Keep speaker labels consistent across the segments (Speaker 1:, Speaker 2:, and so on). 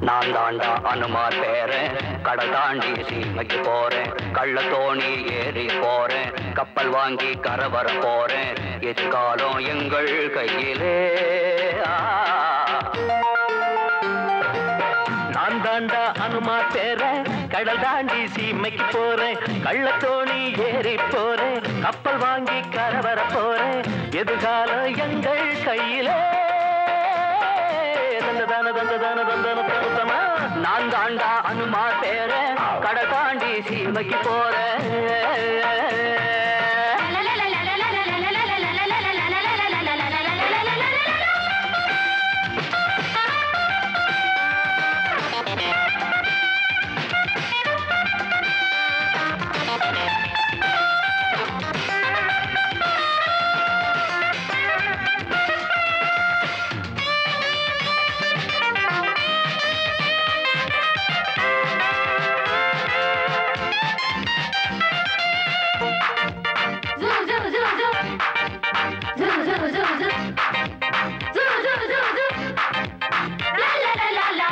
Speaker 1: நான் தாண்டா அனுமார் பேரன், கடல் தாண்டி சீமைக்கு போறேன், கள்ள தோணி ஏறி போறேன், கப்பல் வாங்கி கரை வர போறேன், எதிர்காலம் எங்கள் கையிலே.
Speaker 2: நான் தாண்டா அனுமார் பேரன், கடல் தாண்டி சீமைக்கு போறேன், கள்ள தோணி ஏறி போறேன், கப்பல் வாங்கி கரை வர போறேன், எதிர்காலம் எங்கள் கையிலே.
Speaker 1: நான் தாண்டா அனுமார் பேரன், கடல் தாண்டி சீமைக்கு போறேன்.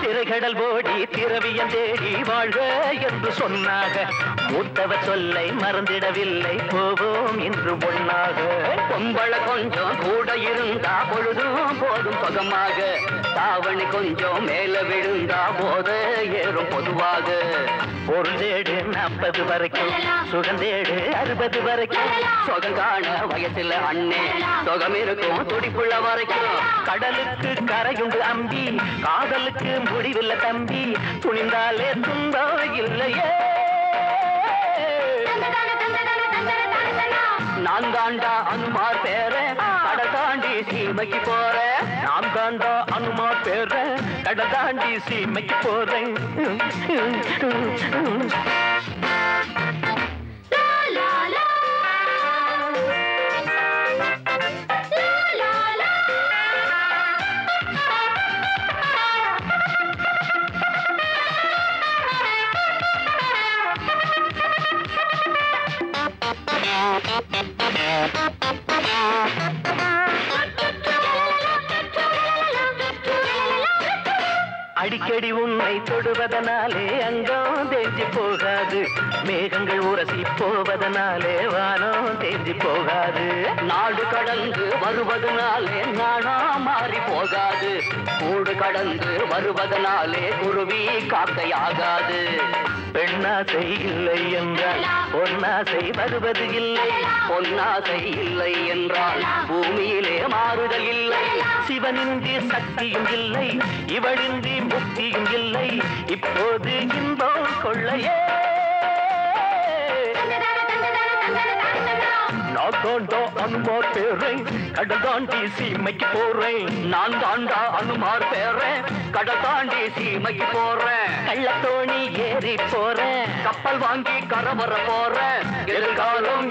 Speaker 2: திரைகடல் ஓடி திரவியம் தேடி வாழ்க என்று சொன்னாக, மூத்தவர் சொல்லை மறந்திடவில்லை, போவோம் என்று ஒன்னாக.
Speaker 1: பொம்பளை கொஞ்சம் கூட இருந்தா பொழுதும் போதும் சுகமாக, தாவணி கொஞ்சம் மேல விழுந்தா போத ஏறும் பொதுவாக.
Speaker 2: பொருளேடு 40 வரைக்கும், சுகந்தேடு 60 வரைக்கும்,
Speaker 1: சுகம் காண வயசுல அண்ணே சுகம் இருக்கும் துடிப்புள்ள வரைக்கும்.
Speaker 2: கடலுக்கு கரையுண்டு அம்பி, காதலுக்கு முடிவில்லை தம்பி, துணிந்தாலே துன்பம் இல்லையே.
Speaker 1: நான் தாண்டா அனுமார் பேரன், கடல் தாண்டி சீமைக்கு போறேன்.
Speaker 2: நான் தாண்டா அனுமார் பேரன், கடல் தாண்டி சீமைக்கு போறேன். அடிக்கடி உன்னை தொடுவதனாலே அங்கம் தேஞ்சி போகாது, மேகங்கள் உரசி போவதனாலே வானம் தேஞ்சி போகாது.
Speaker 1: நாடு கடந்து வருவதனாலே நானா மாறி போகாது, கூடு கடந்து வருவதனாலே குருவி காக்கையாகாது.
Speaker 2: பெண்ணாசை இல்லை என்றால் பொன்னாசை வருவது இல்லை,
Speaker 1: பொன்னாசை இல்லை என்றால் பூமியிலே மாறுதல் இல்லை.
Speaker 2: சிவனின்றி சக்தியும் இல்லை, இவளின்றி முக்தியும் இல்லை, இப்போது இன்பம் கொள்ளையே. நான் தாண்டா அனுமார் பேரன், கடல் தாண்டி சீமைக்கு போறேன்.
Speaker 1: நான் தாண்டா அனுமார் பேரன், கடல் தாண்டி சீமைக்கு போறேன்,
Speaker 2: கள்ளத்தோணி ஏறி போறேன்,
Speaker 1: கப்பல் வாங்கி கரை வர போறேன், எதிர்காலம்